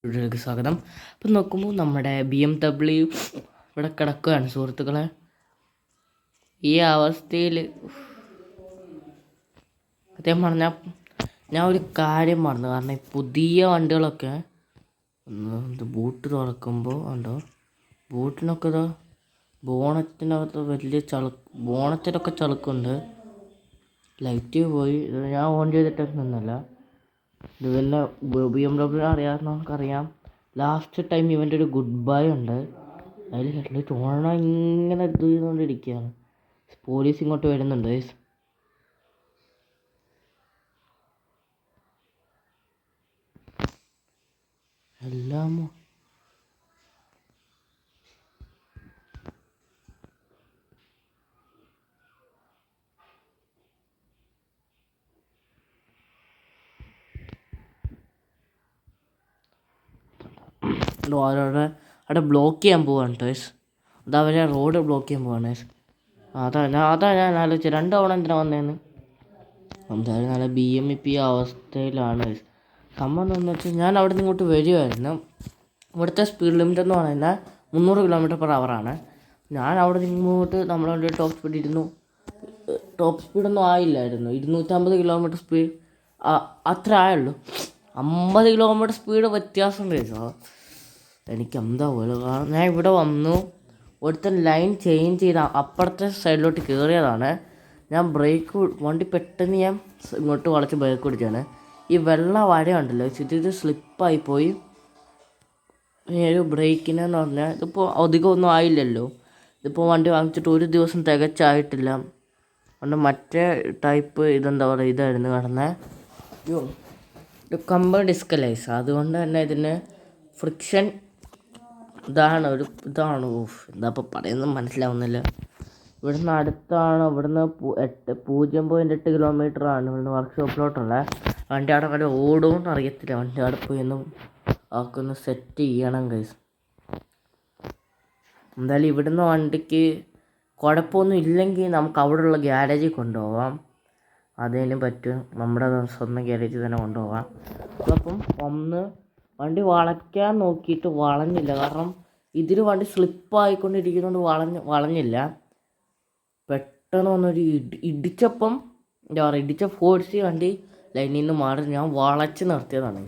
വീഡിയോയിലേക്ക് സ്വാഗതം. അപ്പം നോക്കുമ്പോൾ നമ്മുടെ BMW ഇവിടെ കിടക്കുകയാണ് സുഹൃത്തുക്കളെ. ഈ അവസ്ഥയിൽ അദ്ദേഹം പറഞ്ഞാൽ ഞാൻ ഒരു കാര്യം മറന്നു. കാരണം ഈ പുതിയ വണ്ടികളൊക്കെ ബൂട്ട് തുറക്കുമ്പോൾ ഉണ്ടോ, ബൂട്ടിനൊക്കെ ഇതാ ബോണറ്റിനകത്ത് വലിയ ബോണറ്റിനൊക്കെ ചളുക്കുണ്ട്. ലൈറ്റ് പോയി. ഞാൻ ഓൺ ചെയ്തിട്ടൊന്നുമല്ല. ഇത് പിന്നെ BMW അറിയാവുന്നവർക്കറിയാം. ലാസ്റ്റ് ടൈം ഇവൻ്റെ ഒരു ഗുഡ് ബൈ ഉണ്ട്. അതിൽ ഹെഡ്ലൈറ്റ് ഓണ ഇങ്ങനെ ഇത് ചെയ്തുകൊണ്ടിരിക്കുകയാണ്. പോലീസ് ഇങ്ങോട്ട് വരുന്നുണ്ട്. എല്ലാം അവിടെ ബ്ലോക്ക് ചെയ്യാൻ പോവാണ് ടേസ്. അതവരെ റോഡ് ബ്ലോക്ക് ചെയ്യാൻ പോവാണ്. അതാ ഞാൻ ആലോചിച്ചത് 2 തവണ എന്തിനാ വന്നതെന്ന്. എന്തായാലും നല്ല BMP അവസ്ഥയിലാണ്. സംഭവം എന്ന് വെച്ചാൽ ഞാൻ അവിടെ നിന്ന് ഇങ്ങോട്ട് വരുമായിരുന്നു. ഇവിടുത്തെ സ്പീഡ് ലിമിറ്റ് എന്ന് പറയുന്നത് 300 km/h ആണ്. ഞാൻ അവിടെ നിന്ന് ഇങ്ങോട്ട് നമ്മളവിടെ ടോപ്പ് സ്പീഡൊന്നും ആയില്ലായിരുന്നു. 250 km സ്പീഡ് അത്ര ആയുള്ളൂ. 50 km സ്പീഡ് വ്യത്യാസം വരുമോ? എനിക്ക് എന്താ പോലെ. കാരണം ഞാൻ ഇവിടെ വന്നു, ഒരുത്തൻ ലൈൻ ചേഞ്ച് ചെയ്ത് അപ്പുറത്തെ സൈഡിലോട്ട് കയറിയതാണ്. ഞാൻ വണ്ടി പെട്ടെന്ന് ഞാൻ ഇങ്ങോട്ട് വളച്ച് ബ്രേക്ക് പിടിച്ചാണ്. ഈ വെള്ള വരയുണ്ടല്ലോ, ഇത് സ്ലിപ്പായിപ്പോയി. ഒരു ബ്രേക്കിനെന്ന് പറഞ്ഞാൽ ഇതിപ്പോൾ അധികമൊന്നും ആയില്ലല്ലോ. ഇതിപ്പോൾ വണ്ടി വാങ്ങിച്ചിട്ട് 1 ദിവസം തികച്ചായിട്ടില്ല. അതുകൊണ്ട് മറ്റേ ടൈപ്പ് ഇതെന്താ പറയുക, ഇതായിരുന്നു കിടന്നത്. ഒരു കമ്പ് ഡിസ്കലൈസ്. അതുകൊണ്ട് തന്നെ ഇതിന് ഫ്രിക്ഷൻ ഇതാണ് എന്താ ഇപ്പോൾ പറയുന്നത് മനസ്സിലാവുന്നില്ല. ഇവിടുന്ന് അടുത്താണ്. ഇവിടുന്ന് 0.8 km ഇവിടുന്ന് വർക്ക്ഷോപ്പിലോട്ടുള്ള. വണ്ടി അവിടെ വരെ ഓടുമെന്ന് അറിയത്തില്ല. വണ്ടി അവിടെ പോയി ഒന്ന് സെറ്റ് ചെയ്യണം ഗൈസ്. എന്തായാലും ഇവിടുന്ന് വണ്ടിക്ക് കുഴപ്പമൊന്നും ഇല്ലെങ്കിൽ നമുക്ക് അവിടെയുള്ള ഗ്യാരേജിൽ കൊണ്ടുപോകാം. അതിന് പറ്റും. നമ്മുടെ സ്വന്തം ഗ്യാരേജിൽ തന്നെ കൊണ്ടുപോകാം. അപ്പം വണ്ടി വളയ്ക്കാൻ നോക്കിയിട്ട് വളഞ്ഞില്ല. കാരണം ഇതിൽ വണ്ടി സ്ലിപ്പായിക്കൊണ്ടിരിക്കുന്നതുകൊണ്ട് വളഞ്ഞില്ല. പെട്ടെന്ന് വന്നൊരു ഇടിച്ചപ്പം എന്താ പറയുക, ഇടിച്ച ഫോഴ്സ് വണ്ടി ലൈനിൽ നിന്ന് മാറി ഞാൻ വളച്ച് നിർത്തിയതാണ്.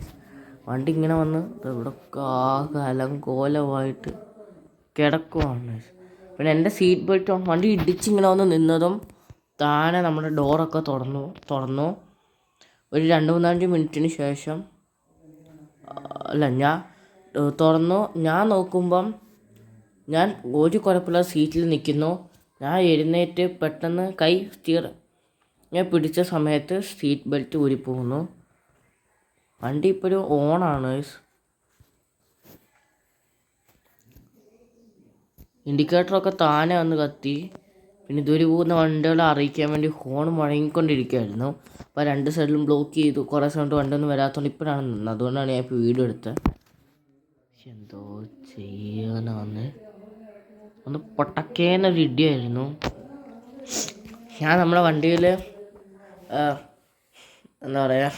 വണ്ടി ഇങ്ങനെ വന്ന് ഇവിടെ കലങ്കോലമായിട്ട് കിടക്കുവാണ്. പിന്നെ എൻ്റെ സീറ്റ് ബെൽറ്റ് വണ്ടി ഇടിച്ചിങ്ങനെ വന്ന് നിന്നതും താനെ നമ്മുടെ ഡോറൊക്കെ തുറന്നു. ഒരു 2-3 മിനിറ്റിന് ശേഷം ഞാൻ തുറന്നു. ഞാൻ നോക്കുമ്പം ഞാൻ ഒരു കുഴപ്പമില്ല സീറ്റിൽ നിൽക്കുന്നു. ഞാൻ എഴുന്നേറ്റ് പെട്ടെന്ന് ഞാൻ പിടിച്ച സമയത്ത് സീറ്റ് ബെൽറ്റ് ഊരിപ്പോകുന്നു. വണ്ടി ഇപ്പോഴും ഓണാണ്. ഇൻഡിക്കേറ്ററൊക്കെ താനെ വന്ന് കത്തി. പിന്നെ ഇതുവരെ പോകുന്ന വണ്ടികളെ അറിയിക്കാൻ വേണ്ടി ഹോൺ മുഴങ്ങിക്കൊണ്ടിരിക്കുകയായിരുന്നു. അപ്പോൾ 2 സൈഡിലും ബ്ലോക്ക് ചെയ്തു. കുറേ സമയത്ത് വണ്ടിയൊന്നും വരാത്തതുകൊണ്ട് ഇപ്പോഴാണ് നിന്നത്. അതുകൊണ്ടാണ് ഞാൻ ഇപ്പോൾ വീഡിയോ എടുത്തത്. എന്തോ ചെയ്യാനാണ്. ഒന്ന് പൊട്ടക്കേന്നൊരു ഇടിയായിരുന്നു. ഞാൻ നമ്മുടെ വണ്ടിയിൽ എന്താ പറയുക,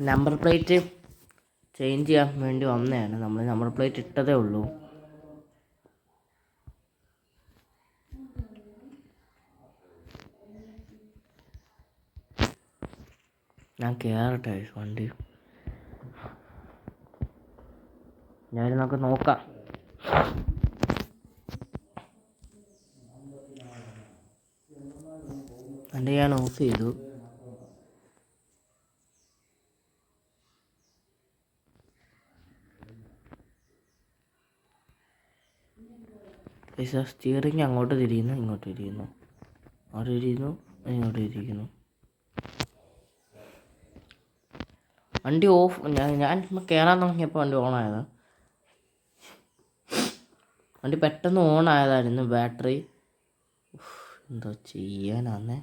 നമ്പർ പ്ലേറ്റ് ചേഞ്ച് ചെയ്യാൻ വേണ്ടി വന്നതാണ്. നമ്മൾ നമ്പർ പ്ലേറ്റ് ഇട്ടതേ ഉള്ളൂ. ഞാൻ കയറട്ടെ വണ്ടി. നമുക്ക് നോക്കാം. വണ്ടി ഞാൻ ഓഫ് ചെയ്തു. സ്റ്റിയറിങ് അങ്ങോട്ട് തിരിയുന്നു, ഇങ്ങോട്ട് തിരിയുന്നു, അവിടെ തിരിയുന്നു, ഇങ്ങോട്ട് തിരിക്കുന്നു. വണ്ടി ഓഫ്. ഞാൻ കയറാൻ തുടങ്ങിയപ്പോൾ വണ്ടി ഓണായതാണ്. വണ്ടി പെട്ടെന്ന് ഓണായതായിരുന്നു. ബാറ്ററി എന്തോ ചെയ്യാനാന്നേ.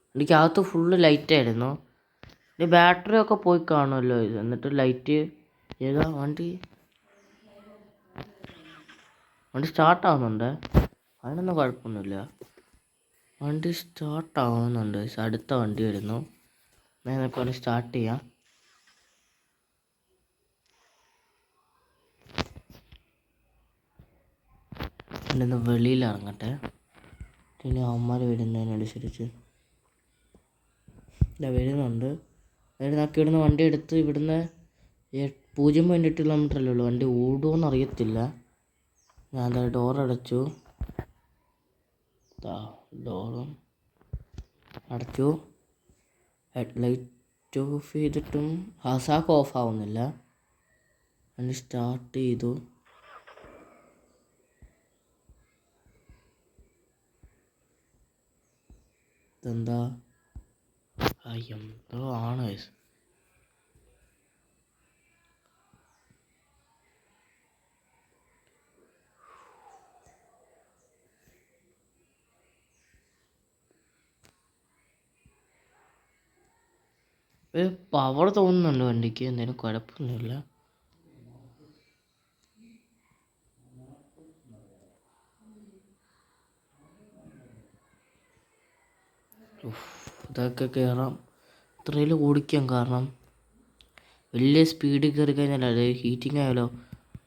വണ്ടിക്കകത്ത് ഫുള്ള് ലൈറ്റായിരുന്നു. ബാറ്ററി ഒക്കെ പോയി കാണുമല്ലോ. എന്നിട്ട് ലൈറ്റ് വണ്ടി സ്റ്റാർട്ടാവുന്നുണ്ട്. അതിനൊന്നും കുഴപ്പമൊന്നുമില്ല. വണ്ടി സ്റ്റാർട്ടാവുന്നുണ്ട്. അടുത്ത വണ്ടി വരുന്നു. ഞാൻ ഇപ്പോൾ സ്റ്റാർട്ട് ചെയ്യാം. ഇന്ന് വെളിയിൽ ഇറങ്ങട്ടെ. ഇനി അവന്മാർ വരുന്നതിനനുസരിച്ച് വരുന്നുണ്ട്. അതായത് നമുക്ക് ഇവിടുന്ന് വണ്ടി എടുത്ത് ഇവിടുന്ന് 0.8 കിലോമീറ്റർ അല്ലേ ഉള്ളൂ. വണ്ടി ഓടുമോയെന്ന് അറിയത്തില്ല. ഞാൻ എന്താ ഡോറടച്ചു. ഡോറും അടച്ചു. ഹെഡ്ലൈറ്റ് ഓഫ് ചെയ്തിട്ടും ഹസാക്ക് ഓഫ് ആവുന്നില്ല. വണ്ടി സ്റ്റാർട്ട് ചെയ്തു. ഇതെന്താ എന്തോ ആണ്. പവർ തോന്നുന്നുണ്ട് വണ്ടിക്ക്. എന്തെങ്കിലും കുഴപ്പമൊന്നുമില്ല. ഇതൊക്കെ കയറാം. ഇത്രയിൽ ഓടിക്കാം. കാരണം വലിയ സ്പീഡിൽ കയറി കഴിഞ്ഞാൽ അത് ഹീറ്റിംഗ് ആയാലോ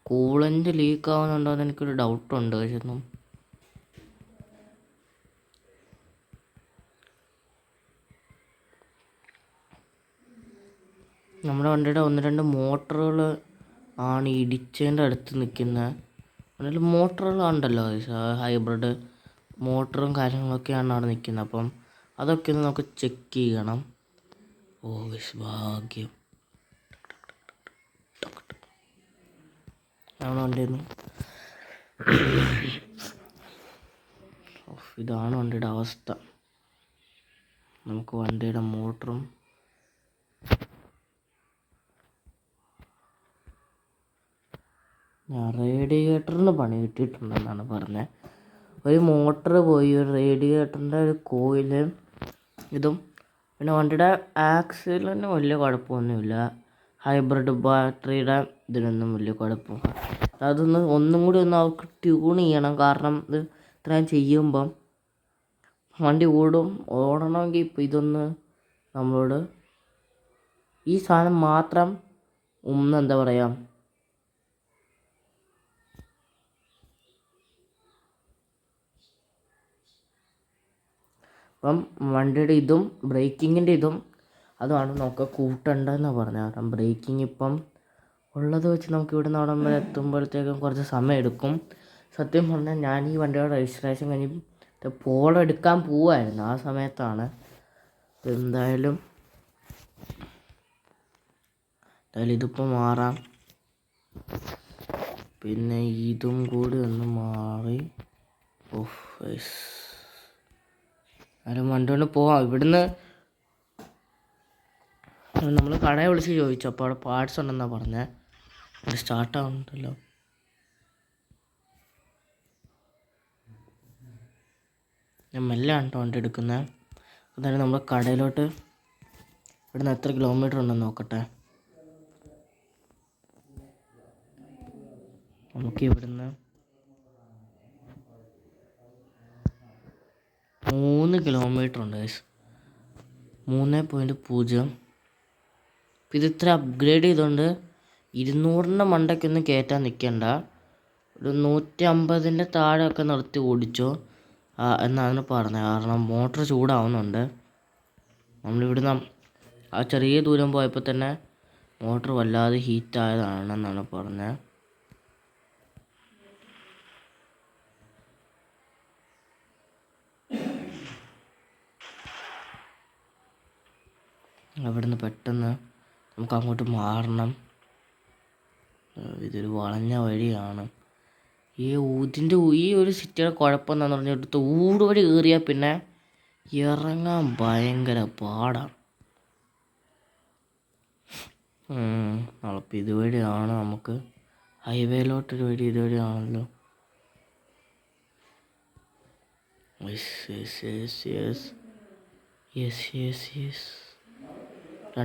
കൂളൻ്റ് ലീക്ക് ആവുന്നുണ്ടോ എന്ന് എനിക്കൊരു ഡൗട്ടുണ്ട്. പക്ഷെ ഒന്നും നമ്മുടെ വണ്ടിയുടെ 1-2 മോട്ടറുകൾ ആണ് ഇടിച്ചതിൻ്റെ അടുത്ത് നിൽക്കുന്നത്. അതിൽ മോട്ടറുകളുണ്ടല്ലോ ഹൈബ്രിഡ് മോട്ടറും കാര്യങ്ങളൊക്കെയാണ് അവിടെ നിൽക്കുന്നത്. അപ്പം അതൊക്കെ ഒന്ന് നമുക്ക് ചെക്ക് ചെയ്യണം. ഭാഗ്യം ആണ് വണ്ടിന്ന്. ഇതാണ് വണ്ടിയുടെ അവസ്ഥ. നമുക്ക് വണ്ടിയുടെ മോട്ടറും റേഡിയേറ്ററിന് പണി കിട്ടിയിട്ടുണ്ടെന്നാണ് പറഞ്ഞത്. ഒരു മോട്ടർ പോയി, ഒരു റേഡിയേറ്ററിൻ്റെ ഒരു കോയില് ഇതും. പിന്നെ വണ്ടിയുടെ ആക്സിലിന് വലിയ കുഴപ്പമൊന്നുമില്ല. ഹൈബ്രിഡ് ബാറ്ററിയുടെ ഇതിനൊന്നും വലിയ കുഴപ്പമില്ല. ഒന്നും കൂടി അവർക്ക് ട്യൂൺ ചെയ്യണം. കാരണം ഇത് ഇത്രയും ചെയ്യുമ്പം വണ്ടി ഓടണമെങ്കിൽ ഇപ്പം ഇതൊന്ന് നമ്മളോട് ഈ സാധനം മാത്രം എന്താ പറയുക അപ്പം വണ്ടിയുടെ ഇതും ബ്രേക്കിങ്ങിൻ്റെ ഇതും അതുമാണ് നമുക്ക് കൂട്ടേണ്ടതെന്ന് പറഞ്ഞത്. കാരണം ബ്രേക്കിംഗ് ഇപ്പം ഉള്ളത് വെച്ച് നമുക്ക് ഇവിടെ നിന്ന് അവിടെ വരെ എത്തുമ്പോഴത്തേക്കും കുറച്ച് സമയം എടുക്കും. സത്യം പറഞ്ഞാൽ ഞാൻ ഈ വണ്ടിയുടെ രജിസ്ട്രേഷൻ കഴിഞ്ഞ് പോളോ എടുക്കാൻ പോവായിരുന്നു. ആ സമയത്താണ് എന്തായാലും ഇതിപ്പോൾ മാറാം. പിന്നെ ഇതും കൂടി ഒന്ന് മാറി ആരും വണ്ടി കൊണ്ട് പോവാം. ഇവിടുന്ന് നമ്മൾ കടയെ വിളിച്ച് ചോദിച്ചു. അപ്പോൾ അവിടെ പാർട്സ് ഉണ്ടെന്നാണ് പറഞ്ഞത്. അത് സ്റ്റാർട്ടാവുന്നുണ്ടല്ലോ. ഞാൻ മെല്ലാണ് കേട്ടോ വണ്ടി എടുക്കുന്നത്. അതായത് നമ്മൾ കടയിലോട്ട് ഇവിടുന്ന് എത്ര കിലോമീറ്റർ ഉണ്ടെന്ന് നോക്കട്ടെ. നമുക്ക് ഇവിടുന്ന് 3 കിലോമീറ്റർ ഉണ്ട്. 3.0. ഇത് ഇത്ര അപ്ഗ്രേഡ് ചെയ്തുകൊണ്ട് 200-ൻ്റെ മണ്ടയ്ക്കൊന്നും കയറ്റാൻ നിൽക്കണ്ട. ഒരു 150-ൻ്റെ താഴെയൊക്കെ നിർത്തി ഓടിച്ചോ എന്നാണ് പറഞ്ഞത്. കാരണം മോട്ടർ ചൂടാവുന്നുണ്ട്. നമ്മളിവിടുന്ന് ആ ചെറിയ ദൂരം പോയപ്പോൾ തന്നെ മോട്ടർ വല്ലാതെ ഹീറ്റായതാണെന്നാണ് പറഞ്ഞത്. അവിടുന്ന് പെട്ടെന്ന് നമുക്ക് അങ്ങോട്ട് മാറണം. ഇതൊരു വളഞ്ഞ വഴിയാണ്. ഈ ഒരു സിറ്റിയുടെ കുഴപ്പം എന്താണെന്ന് പറഞ്ഞാൽ എടുത്ത് വഴി കയറിയാൽ പിന്നെ ഇറങ്ങാൻ ഭയങ്കര പാടാണ്. അപ്പം ഇതുവഴിയാണ് നമുക്ക് ഹൈവേയിലോട്ടൊരു വഴി ഇതുവഴിയാണല്ലോ. യെസ്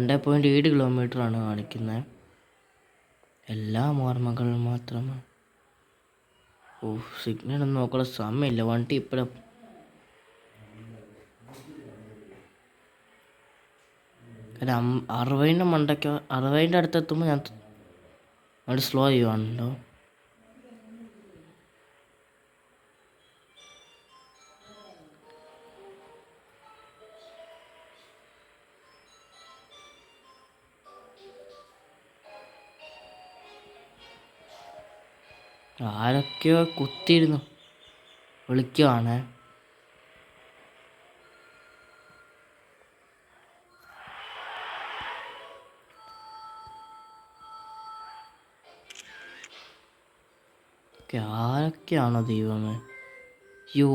2.7 കിലോമീറ്ററാണ് കാണിക്കുന്നത്. എല്ലാ ഓർമ്മകൾ മാത്രമാണ്. സിഗ്നലൊന്നും നോക്കാനുള്ള സമയമില്ല. വണ്ടി ഇപ്പോഴും 60-ൻ്റെ മണ്ടയ്ക്ക് 60-ൻ്റെ അടുത്തെത്തുമ്പോൾ ഞാൻ വണ്ടി സ്ലോ ചെയ്യുവാണല്ലോ. ആരൊക്കെയോ കുത്തിയിരുന്നു വിളിക്കുവാണ്. ആരൊക്കെയാണോ ദൈവമേ? അയ്യോ,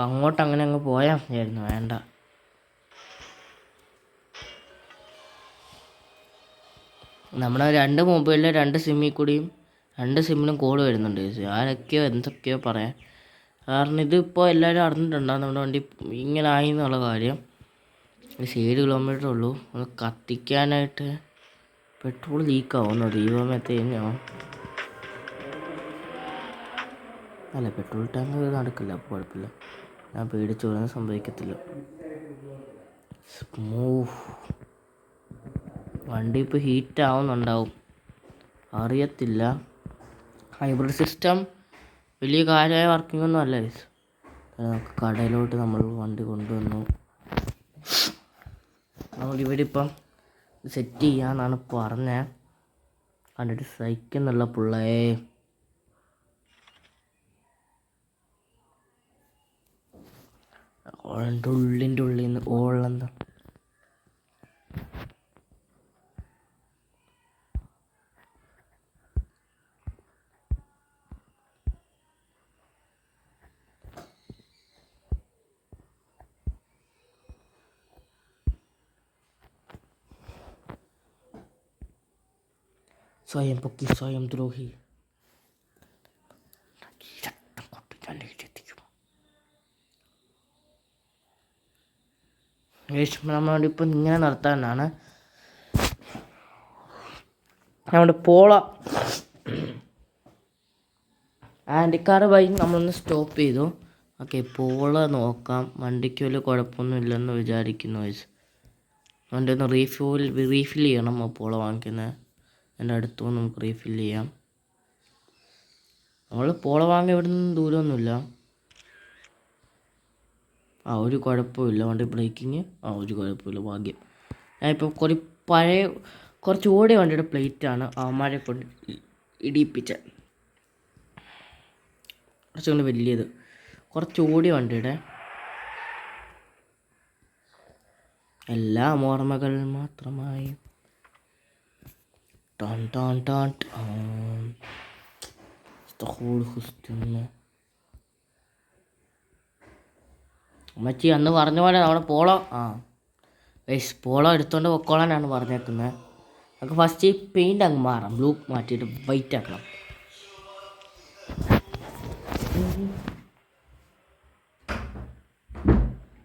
അങ്ങോട്ട് അങ്ങനെ അങ്ങ് പോയാൽ മതിയായിരുന്നു. വേണ്ട. നമ്മുടെ 2 മൊബൈലിലെ 2 സിമ്മിൽ കൂടിയും 2 സിമ്മിനും കോൾ വരുന്നുണ്ട്. ആരൊക്കെയോ എന്തൊക്കെയോ പറയാൻ. കാരണം ഇതിപ്പോൾ എല്ലാവരും അറിഞ്ഞിട്ടുണ്ടാകും നമ്മുടെ വണ്ടി ഇങ്ങനെ ആയി എന്നുള്ള കാര്യം. 7 കിലോമീറ്റർ ഉള്ളൂ. അത് കത്തിക്കാനായിട്ട് പെട്രോൾ ലീക്കാവുന്നു. ദൈവമേ, തേഞ്ഞോ? അല്ല, പെട്രോൾ ടാങ്ക് നടക്കില്ല, അപ്പോൾ കുഴപ്പമില്ല. ഞാൻ പേടിച്ചു പോകാൻ സംഭവിക്കത്തില്ല. വണ്ടി ഇപ്പോൾ ഹീറ്റ് ആവുന്നുണ്ടാവും, അറിയത്തില്ല. ഹൈബ്രിഡ് സിസ്റ്റം വലിയ കാര്യമായ വർക്കിംഗ് ഒന്നും അല്ല. നമുക്ക് കടയിലോട്ട് നമ്മൾ വണ്ടി കൊണ്ടുവന്നു. നമ്മളിവിടെ ഇപ്പം സെറ്റ് ചെയ്യാന്നാണ് പറഞ്ഞത്. കണ്ടിട്ട് സഹിക്കുന്നുള്ള പിള്ളേ. ഉള്ളിൻ്റെ ഉള്ളിൽ നിന്ന് ഓളെന്താ സ്വയം പൊക്കി സ്വയം ദ്രോഹി. നമ്മളിപ്പം ഇങ്ങനെ നടത്താനാണ് നമ്മുടെ പോള ആൻറ്റിക്കാർ ബൈക്ക് നമ്മളൊന്ന് സ്റ്റോപ്പ് ചെയ്തു. ഓക്കെ, പോള നോക്കാം. വണ്ടിക്ക് വലിയ കുഴപ്പമൊന്നും ഇല്ലെന്ന് വിചാരിക്കുന്നു. വണ്ടി ഒന്ന് റീഫിൽ ചെയ്യണം. ആ പോള വാങ്ങിക്കുന്നത് എൻ്റെ അടുത്തുനിന്ന് നമുക്ക് റീഫിൽ ചെയ്യാം. നമ്മൾ പോള വാങ്ങി ഇവിടെ നിന്ന് ദൂരമൊന്നുമില്ല. ഒരു കുഴപ്പമില്ല. വണ്ടി ബ്രേക്കിങ് ഒരു കുഴപ്പമില്ല, ഭാഗ്യം. ഞാനിപ്പോൾ കുറച്ച് ഓടിയ വണ്ടിയുടെ പ്ലേറ്റാണ് അവന്മാരെ കൊണ്ട് ഇടിപ്പിച്ച. കുറച്ചുകൊണ്ട് വലിയത്, കുറച്ച് ഓടിയ വണ്ടിയുടെ എല്ലാം ഓർമ്മകൾ മാത്രമായി. അമ്മച്ചി അന്ന് പറഞ്ഞ പോലെ നമ്മുടെ പോളോ പോളോ എടുത്തുകൊണ്ട് പൊക്കോളാനാണ് പറഞ്ഞേക്കുന്നത്. നമുക്ക് ഫസ്റ്റ് ഈ പെയിൻ്റ് അങ്ങ് മാറാം. ബ്ലൂ മാറ്റിയിട്ട് വൈറ്റ് ആക്കണം.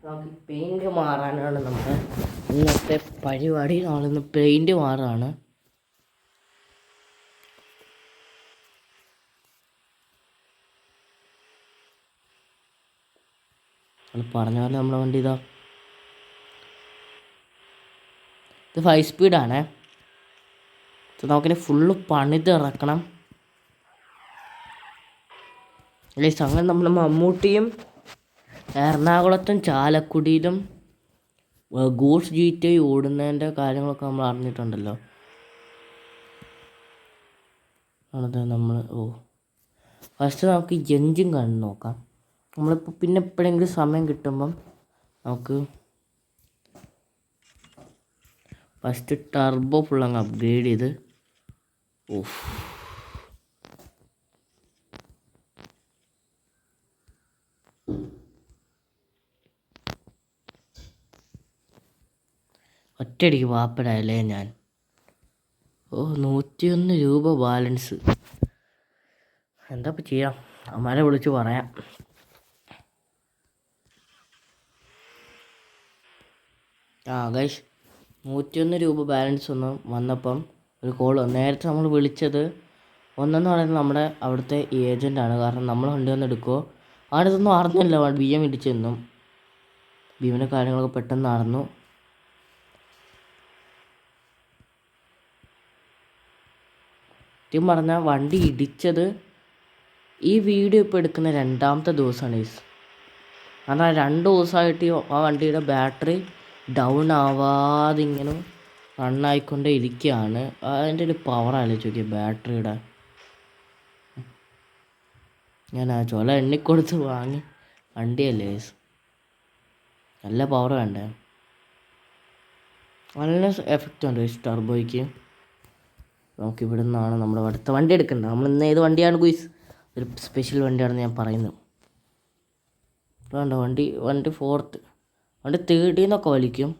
നമുക്ക് പെയിൻറ് മാറാനാണ് നമ്മുടെ ഇന്നത്തെ പരിപാടി. നമ്മളിന്ന് പെയിൻറ് മാറാണ്. പറഞ്ഞ പോലെ നമ്മളെ വണ്ടി ഇത് 5 സ്പീഡാണേ. നമുക്കിനി ഫുള്ള് പണിതിറക്കണം. അങ്ങനെ നമ്മൾ മമ്മൂട്ടിയും എറണാകുളത്തും ചാലക്കുടിയിലും ഗൂഡ്സ് GT ഓടുന്നതിൻ്റെ കാര്യങ്ങളൊക്കെ നമ്മൾ അറിഞ്ഞിട്ടുണ്ടല്ലോ. അത് നമ്മൾ ഫസ്റ്റ് നമുക്ക് എൻജിൻ കണ്ടു നോക്കാം. നമ്മളിപ്പോൾ പിന്നെ എപ്പോഴെങ്കിലും സമയം കിട്ടുമ്പം നമുക്ക് ഫസ്റ്റ് ടർബോ ഫുള്ളങ്ങ് അപ്ഗ്രേഡ് ചെയ്ത് ഒറ്റയടിക്ക് വാപ്പടായല്ലേ ഞാൻ. 101 രൂപ ബാലൻസ്. എന്താ ഇപ്പം ചെയ്യാം, അമ്മമാരെ വിളിച്ച് പറയാം. ഗൈസ്, 101 രൂപ ബാലൻസ് വന്നപ്പം ഒരു കോൾ വന്നു. നേരത്തെ നമ്മൾ വിളിച്ചത് ഒന്നെന്ന് പറയുന്നത് നമ്മുടെ അവിടുത്തെ ഏജൻറ്റാണ്. കാരണം നമ്മൾ വണ്ടി വന്ന് എടുക്കുമോ ആരതൊന്നും അറിഞ്ഞില്ല. BM ഇടിച്ചെന്നും BMൻ്റെ കാര്യങ്ങളൊക്കെ പെട്ടെന്ന് നടന്നു. സത്യം പറഞ്ഞാൽ വണ്ടി ഇടിച്ചത് ഈ വീഡിയോ ഇപ്പോൾ എടുക്കുന്ന 2ാമത്തെ ദിവസമാണ് ഗൈസ്. കാരണം 2 ദിവസമായിട്ട് ആ വണ്ടിയുടെ ബാറ്ററി ഡൗൺ ആവാതെ ഇങ്ങനെ റണ്ണായിക്കൊണ്ടേ ഇരിക്കുകയാണ്. അതിൻ്റെ ഒരു പവർ ആലോചിച്ച് നോക്കിയ ബാറ്ററിയുടെ. ഞാൻ ആ ചുല എണ്ണിക്കൊടുത്ത് വാങ്ങി വണ്ടിയല്ലേ ഗൈസ്, നല്ല പവർ വേണ്ടേ. നല്ല എഫക്റ്റ് ഉണ്ട് ഗൈസ് ടർബോയ്ക്ക്. നമുക്ക് ഇവിടെ നിന്നാണ് നമ്മുടെ അടുത്ത വണ്ടി എടുക്കേണ്ടത്. നമ്മൾ ഇന്ന് ഏത് വണ്ടിയാണ് ഗുയിസ്, ഒരു സ്പെഷ്യൽ വണ്ടിയാണെന്ന് ഞാൻ പറയുന്നു. വേണ്ട വണ്ടി ഫോർത്ത്, വണ്ടി തേർഡിൽ നിന്നൊക്കെ വലിക്കും.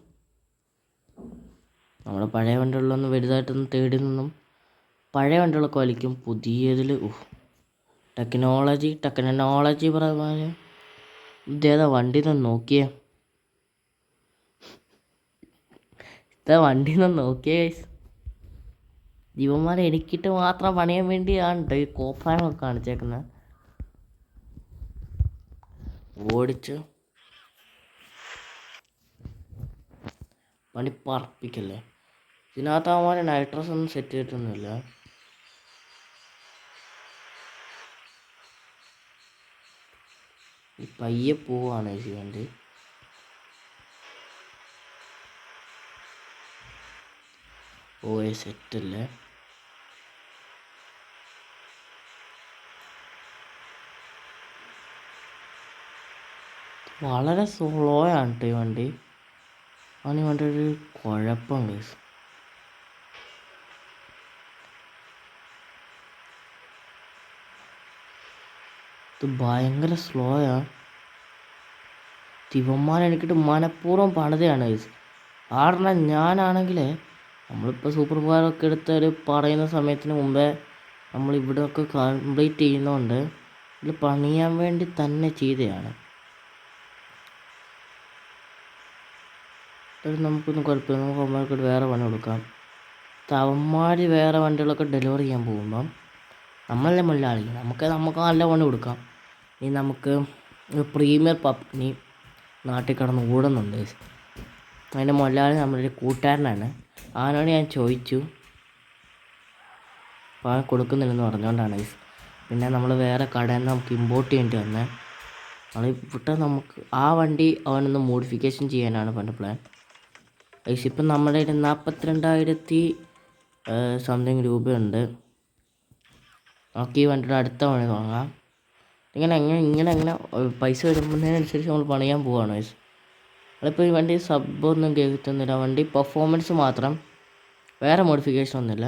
നമ്മുടെ പഴയ വണ്ടികളിലൊന്നും വലുതായിട്ടൊന്നും തേർഡിൽ നിന്നും പഴയ വണ്ടികളൊക്കെ വലിക്കും. പുതിയതിൽ ടെക്നോളജി പറയുമ്പോൾ ഇതേതാ വണ്ടി നിന്ന് നോക്കിയേ, ഗൈസ്. ജീവന്മാരെ എനിക്കിട്ട് മാത്രം പണിയാൻ വേണ്ടിയാണ് ഈ കോപ്പാനൊക്കെ കാണിച്ചേക്കുന്നത്. ഓടിച്ച് പണി പറപ്പിക്കല്ലേ. ഇതിനകത്ത് അവന്മാർ നൈട്രസ് ഒന്നും സെറ്റ് ചെയ്തിട്ടൊന്നുമില്ല. ഈ പയ്യെ പോവാണ് ഈ വണ്ടി. സെറ്റല്ലേ. വളരെ സ്ലോ ആണ് കേട്ടോ ഈ വണ്ടി. അവന് ഈ വണ്ടി ഒരു കുഴപ്പം ഗൈസ്. ഇത് ഭയങ്കര സ്ലോയാണ്. ഇവന്മാരെനിക്കിട്ട് മനഃപൂർവ്വം പണിതയാണ് ഗൈസ്. കാരണം ഞാനാണെങ്കിൽ നമ്മളിപ്പോൾ സൂപ്പർ പവറൊക്കെ എടുത്ത് പറയുന്ന സമയത്തിന് മുമ്പേ നമ്മളിവിടെയൊക്കെ കംപ്ലീറ്റ് ചെയ്യുന്നതുകൊണ്ട് ഇത് പണിയാൻ വേണ്ടി തന്നെ ചെയ്തതാണ്. നമുക്കൊന്നും കുഴപ്പമില്ല, നമുക്ക് അവന്മാർക്ക് വേറെ പണി കൊടുക്കാം. അവന്മാർ വേറെ വണ്ടികളൊക്കെ ഡെലിവറി ചെയ്യാൻ പോകുമ്പം നമ്മളല്ലേ മുതലാളി, നമുക്ക് നല്ല പണി കൊടുക്കാം. ഇനി നമുക്ക് പ്രീമിയർ പബ്നി നാട്ടിൽ കിടന്ന് ഓടുന്നുണ്ട്. അതിൻ്റെ മുതലാളി നമ്മളൊരു കൂട്ടുകാരനാണ്. അവനോട് ഞാൻ ചോദിച്ചു, അപ്പോൾ അവൻ കൊടുക്കുന്നില്ലെന്ന് പറഞ്ഞുകൊണ്ടാണ് ഗൈസ്. പിന്നെ നമ്മൾ വേറെ കടയിൽ നിന്ന് നമുക്ക് ഇമ്പോർട്ട് ചെയ്യേണ്ടി വന്നത്. ഇവിടെ നമുക്ക് ആ വണ്ടി അവനൊന്ന് മോഡിഫിക്കേഷൻ ചെയ്യാനാണ് പണ്ട് പ്ലാൻ ഗൈസ്. ഇപ്പം നമ്മുടെ കയ്യിൽ 42,000 സംതിങ് രൂപയുണ്ട്. നമുക്ക് ഈ വണ്ടിയുടെ അടുത്ത പണി തുടങ്ങാം. ഇങ്ങനെ പൈസ വരുന്നതിനനുസരിച്ച് നമ്മൾ പണിയാൻ പോവുകയാണ് ഗൈസ്. അതിപ്പോൾ ഈ വണ്ടി സബ്ബൊന്നും കേൾക്കുന്നില്ല. വണ്ടി പെർഫോമൻസ് മാത്രം, വേറെ മോഡിഫിക്കേഷൻ ഒന്നുമില്ല.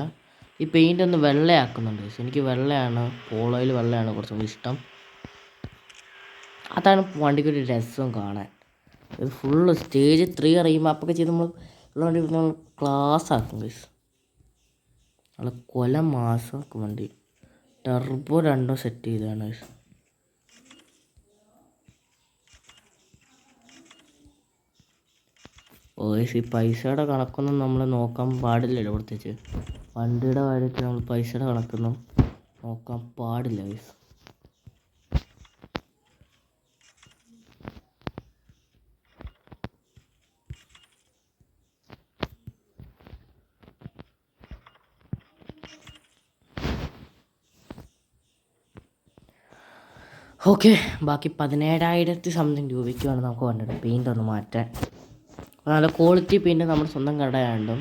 ഈ പെയിൻ്റ് ഒന്ന് വെള്ളയാക്കുന്നുണ്ട് ഗൈസ്. എനിക്ക് വെള്ളയാണ്, പോളോയിൽ വെള്ളയാണ് കുറച്ചുകൂടി ഇഷ്ടം. അതാണ് വണ്ടിക്കൊരു രസം കാണാൻ. ഇത് ഫുള്ള് സ്റ്റേജ് 3 റീമാപ്പൊക്കെ ചെയ്ത് നമ്മൾ ക്ലാസ് ആക്കും ഗൈസ്. നല്ല കൊല മാസമാക്കും വണ്ടി. ടർബോ 2 സെറ്റ് ചെയ്തതാണ് ഗൈസ്. ഈ പൈസയുടെ കണക്കൊന്നും നമ്മൾ നോക്കാൻ പാടില്ലല്ലോ. പ്രത്യേകിച്ച് വണ്ടിയുടെ കാര്യത്തിൽ നമ്മൾ പൈസയുടെ കണക്കൊന്നും നോക്കാൻ പാടില്ല ഗൈസ്. ഓക്കെ, ബാക്കി 17,000 സംതിങ് രൂപയ്ക്ക് വേണം നമുക്ക് വണ്ടിയുടെ പെയിൻ്റ് ഒന്ന് മാറ്റാൻ. നല്ല ക്വാളിറ്റി പെയിൻറ്റ് നമ്മുടെ സ്വന്തം കടയാണ്ടും.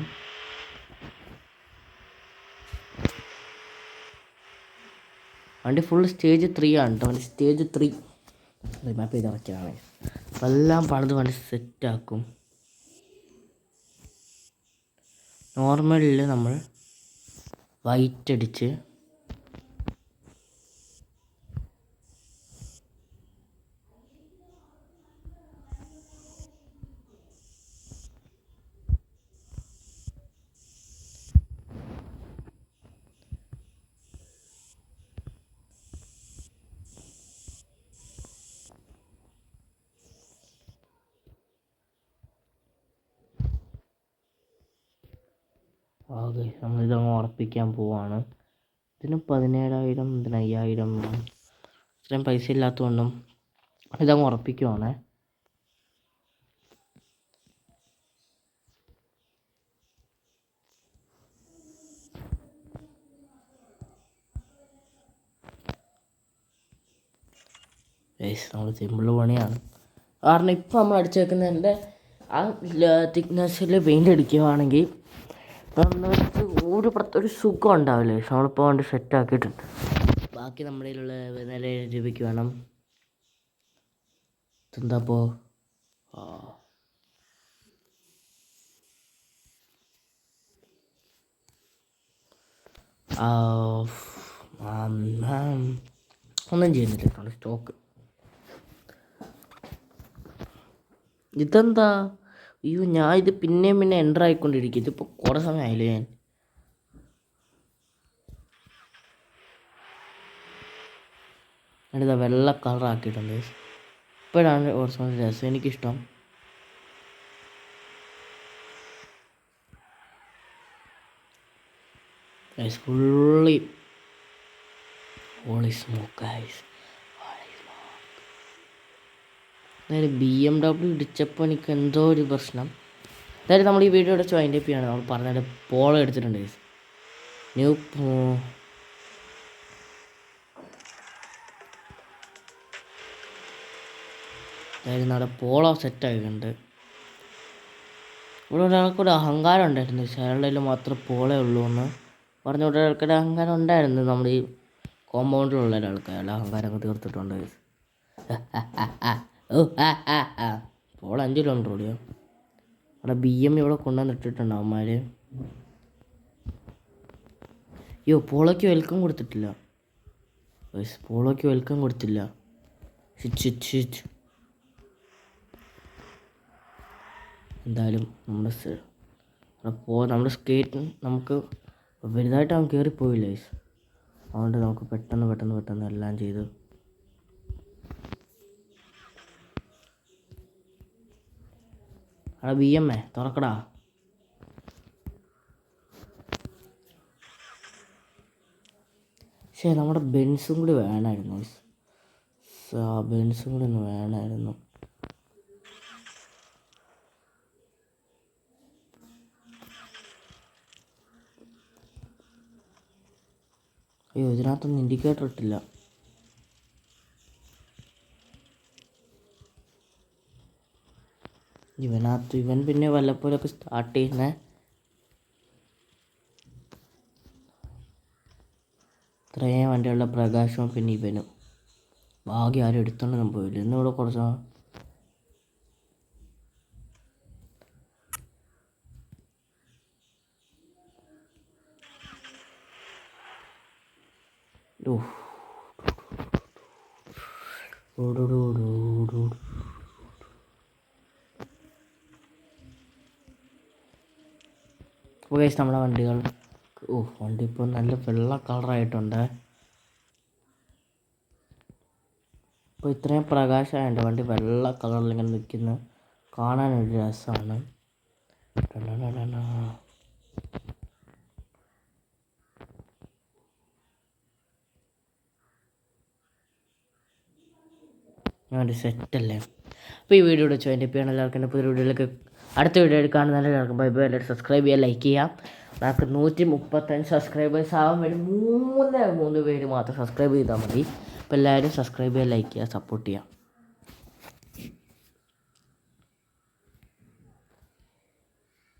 വണ്ടി ഫുൾ സ്റ്റേജ് 3 ആണ് കേട്ടോ. വണ്ടി സ്റ്റേജ് 3 മാപ്പ് ചെയ്ത് ഇറക്കിയതാണ്. അപ്പം എല്ലാം പണിത് വണ്ടി സെറ്റാക്കും. നോർമലിൽ നമ്മൾ വൈറ്റ് അടിച്ച് നമ്മളിതങ്ങ് ഉറപ്പിക്കാൻ പോവാണ്. ഇതിന് 17,000, ഇതിന് 5,000, ഇത്രയും പൈസ ഇല്ലാത്തതുകൊണ്ടും ഇതങ്ങ് ഉറപ്പിക്കുവാണ്. നമ്മൾ സിമ്പിൾ പണിയാണ്. കാരണം ഇപ്പം നമ്മൾ അടിച്ചു വെക്കുന്നതിൻ്റെ ആ തിക്നെസ്സിൽ പെയിൻ്റ് അടിക്കുകയാണെങ്കിൽ ഒരു സുഖം ഉണ്ടാവില്ലേ. നമ്മളിപ്പോൾ വണ്ടി സെറ്റാക്കിയിട്ടുണ്ട്. ബാക്കി നമ്മുടെ കയ്യിലുള്ള 14,000 രൂപയ്ക്ക് വേണം. എന്താപ്പോ ഒന്നും ചെയ്യുന്നില്ല. സ്റ്റോക്ക് ഇതെന്താ? അയ്യോ, ഞാൻ ഇത് പിന്നെയും പിന്നെ എൻ്റർ ആയിക്കൊണ്ടിരിക്കും. ഇതിപ്പോൾ കുറേ സമയമായില്ലേ. ഞാൻ എന്നിട്ട് വെള്ള കളർ ആക്കിയിട്ടുണ്ട്. ഇപ്പോഴാണ് കുറച്ച് രസം എനിക്കിഷ്ടം. Fully holy smoke guys. അതായത് BMW ഇടിച്ചപ്പോൾ എനിക്ക് എന്തോ ഒരു പ്രശ്നം. അതായത് നമ്മൾ ഈ വീഡിയോയുടെ വൈൻഡ് അപ്പ് ചെയ്യാണ്. നമ്മൾ പറഞ്ഞത് പോളോ എടുത്തിട്ടുണ്ട് ഗൈസ്. ന്യൂ അതായത് നമ്മുടെ പോളോ സെറ്റായിട്ടുണ്ട്. ഇവിടെ ഒരാൾക്കൊരു അഹങ്കാരം ഉണ്ടായിരുന്നു. അയാളുടെ മാത്രം പോളേ ഉള്ളൂ എന്ന് പറഞ്ഞ ഒരാൾക്കൊരു അഹങ്കാരം ഉണ്ടായിരുന്നു. നമ്മൾ ഈ കോമ്പൗണ്ടിലുള്ള ഒരാൾക്ക് അയാളുടെ അഹങ്കാരം തീർത്തിട്ടുണ്ട്. Polo 5 kilometre ഓടിയോ. അവിടെ BM ഇവിടെ കൊണ്ടുവന്നിട്ടിട്ടുണ്ട് അവന്മാർ. അയ്യോ, പോളോയ്ക്ക് വെൽക്കം കൊടുത്തിട്ടില്ല. പോളോയ്ക്ക് വെൽക്കം കൊടുത്തില്ല. ഷിറ്റ്. എന്തായാലും നമ്മുടെ സ്കേറ്റ് നമുക്ക് വലുതായിട്ട് അവൻ കയറിപ്പോയില്ല. അതുകൊണ്ട് നമുക്ക് പെട്ടെന്ന് എല്ലാം ചെയ്ത് BM തുറക്കടാ. പക്ഷേ നമ്മുടെ ബെൻസും കൂടി വേണമായിരുന്നു. ബെൻസും കൂടി ഒന്ന് വേണമായിരുന്നു. അയ്യോ, ഇതിനകത്തൊന്നും ഇൻഡിക്കേറ്റർ ഇട്ടില്ല. ഇവൻ പിന്നെ വല്ലപ്പോഴൊക്കെ സ്റ്റാർട്ട് ചെയ്യുന്നേ. ഇത്രയും വണ്ടിയുള്ള പ്രകാശവും പിന്നെ ഇവനും ഭാഗ്യം ആരും എടുത്തോണ്ടൊന്നും പോയില്ല. ഇന്നിവിടെ കുറച്ച് നമ്മുടെ വണ്ടികൾ വണ്ടി ഇപ്പോൾ നല്ല വെള്ള കളറായിട്ടുണ്ട്. ഇപ്പോൾ ഇത്രയും പ്രകാശമായുണ്ട് വണ്ടി വെള്ള കളറിൽ ഇങ്ങനെ നിൽക്കുന്നത് കാണാനൊരു രസമാണ്. ഞാൻ സെറ്റല്ലേ. അപ്പോൾ ഈ വീഡിയോ വെച്ച് അതിൻ്റെ പേരാണ് എല്ലാവർക്കും എൻ്റെ പുതിയ വീഡിയോയിലേക്ക് അടുത്ത വീഡിയോ കാണുന്ന എല്ലാവർക്കും ബൈ. എല്ലാവരും സബ്സ്ക്രൈബ് ചെയ്യുക, ലൈക്ക് ചെയ്യാം. നമുക്ക് 135 സബ്സ്ക്രൈബേഴ്സ് ആവാൻ വേണ്ടി 3 പേര് മാത്രം സബ്സ്ക്രൈബ് ചെയ്താൽ മതി. അപ്പോൾ എല്ലാവരും സബ്സ്ക്രൈബ് ചെയ്യുക, ലൈക്ക് ചെയ്യുക, സപ്പോർട്ട് ചെയ്യുക.